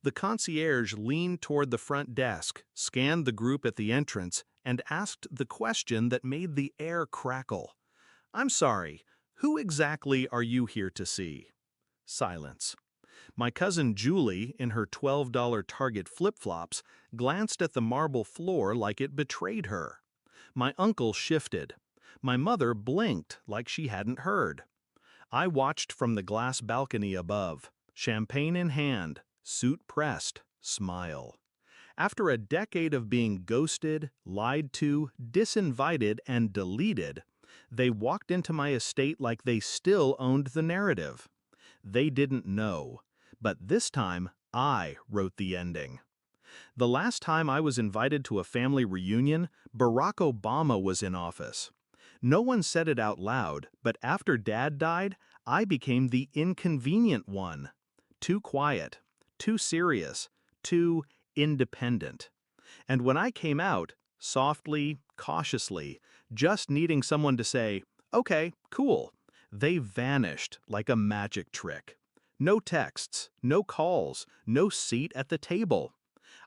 The concierge leaned toward the front desk, scanned the group at the entrance, and asked the question that made the air crackle. "I'm sorry, who exactly are you here to see?" Silence. My cousin Julie, in her $12 Target flip-flops, glanced at the marble floor like it betrayed her. My uncle shifted. My mother blinked like she hadn't heard. I watched from the glass balcony above, champagne in hand, suit pressed, smile. After a decade of being ghosted, lied to, disinvited, and deleted, they walked into my estate like they still owned the narrative. They didn't know, but this time I wrote the ending. The last time I was invited to a family reunion, Barack Obama was in office. No one said it out loud, but after Dad died, I became the inconvenient one. Too quiet, too serious, too independent. And when I came out, softly, cautiously, just needing someone to say, "Okay, cool," they vanished like a magic trick. No texts, no calls, no seat at the table.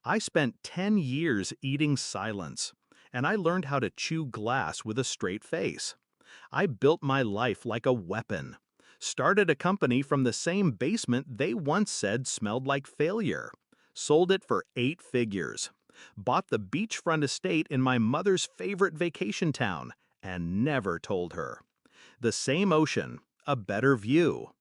I spent 10 years eating silence, and I learned how to chew glass with a straight face. I built my life like a weapon. Started a company from the same basement they once said smelled like failure. Sold it for 8 figures. Bought the beachfront estate in my mother's favorite vacation town, and never told her. The same ocean, a better view.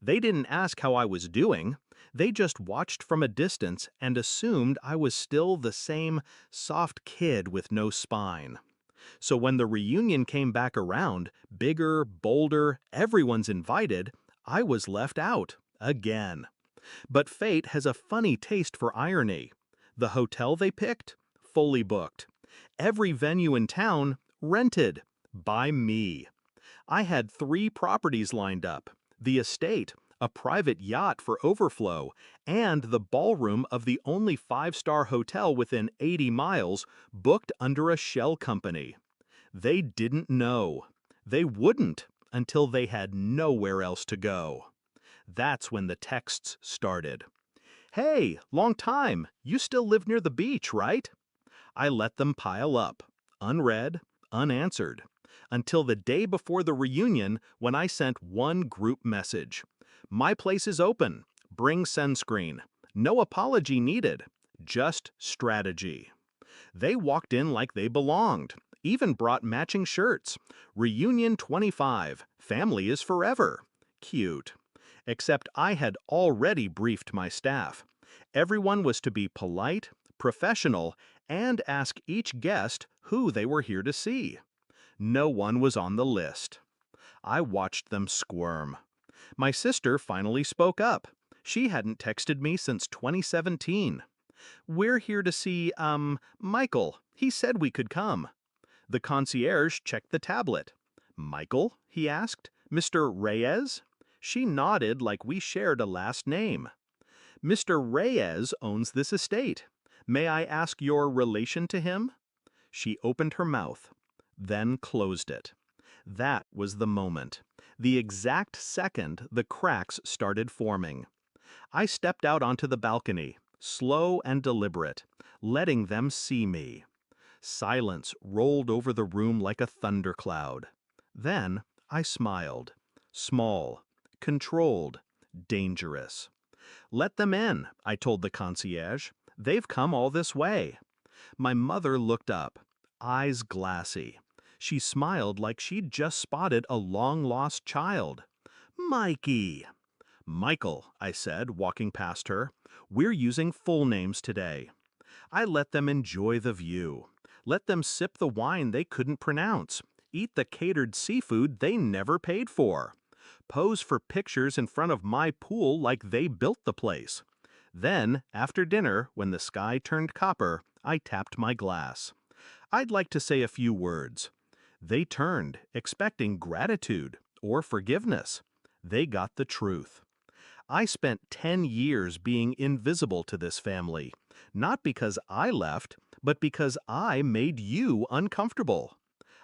They didn't ask how I was doing. They just watched from a distance and assumed I was still the same soft kid with no spine. So when the reunion came back around, bigger, bolder, everyone's invited, I was left out, again. But fate has a funny taste for irony. The hotel they picked? Fully booked. Every venue in town? Rented. By me. I had 3 properties lined up. The estate, a private yacht for overflow, and the ballroom of the only 5-star hotel within 80 miles, booked under a shell company. They didn't know. They wouldn't until they had nowhere else to go. That's when the texts started. "Hey, long time. You still live near the beach, right?" I let them pile up, unread, unanswered, until the day before the reunion when I sent one group message. "My place is open. Bring sunscreen. No apology needed. Just strategy." They walked in like they belonged, even brought matching shirts. "Reunion 25. Family is forever." Cute. Except I had already briefed my staff. Everyone was to be polite, professional, and ask each guest who they were here to see. No one was on the list. I watched them squirm. My sister finally spoke up. She hadn't texted me since 2017. "We're here to see, Michael. He said we could come." The concierge checked the tablet. "Michael?" he asked. "Mr. Reyes?" She nodded like we shared a last name. "Mr. Reyes owns this estate. May I ask your relation to him?" She opened her mouth, then closed it. That was the moment. The exact second the cracks started forming. I stepped out onto the balcony, slow and deliberate, letting them see me. Silence rolled over the room like a thundercloud. Then I smiled. Small, controlled, dangerous. "Let them in," I told the concierge. "They've come all this way." My mother looked up, eyes glassy. She smiled like she'd just spotted a long-lost child. "Mikey." "Michael," I said, walking past her. "We're using full names today." I let them enjoy the view. Let them sip the wine they couldn't pronounce. Eat the catered seafood they never paid for. Pose for pictures in front of my pool like they built the place. Then, after dinner, when the sky turned copper, I tapped my glass. I'd like to say a few words. They turned, expecting gratitude or forgiveness. They got the truth. I spent 10 years being invisible to this family, not because I left, but because I made you uncomfortable.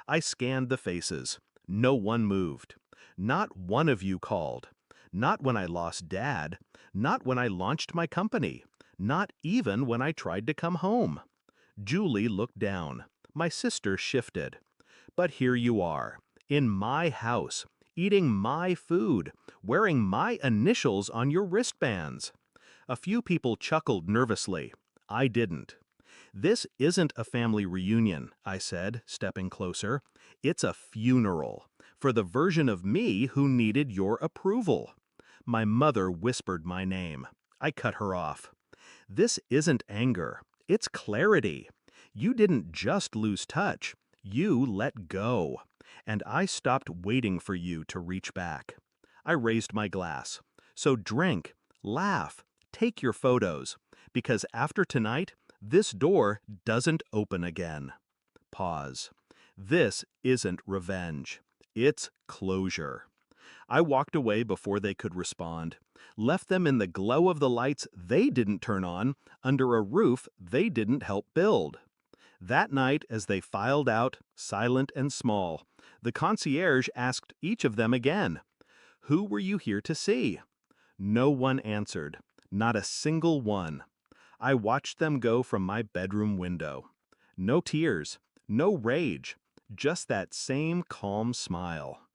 I scanned the faces. No one moved. Not one of you called. Not when I lost Dad. Not when I launched my company. Not even when I tried to come home. Julie looked down. My sister shifted. But here you are, in my house, eating my food, wearing my initials on your wristbands. A few people chuckled nervously. I didn't. This isn't a family reunion, I said, stepping closer. It's a funeral, for the version of me who needed your approval. My mother whispered my name. I cut her off. This isn't anger, it's clarity. You didn't just lose touch, you let go. And I stopped waiting for you to reach back. I raised my glass. So drink, laugh, take your photos, because after tonight, this door doesn't open again. Pause. This isn't revenge. It's closure. I walked away before they could respond, left them in the glow of the lights they didn't turn on, under a roof they didn't help build. That night, as they filed out, silent and small, the concierge asked each of them again, "Who were you here to see?" No one answered, not a single one. I watched them go from my bedroom window. No tears, no rage, just that same calm smile.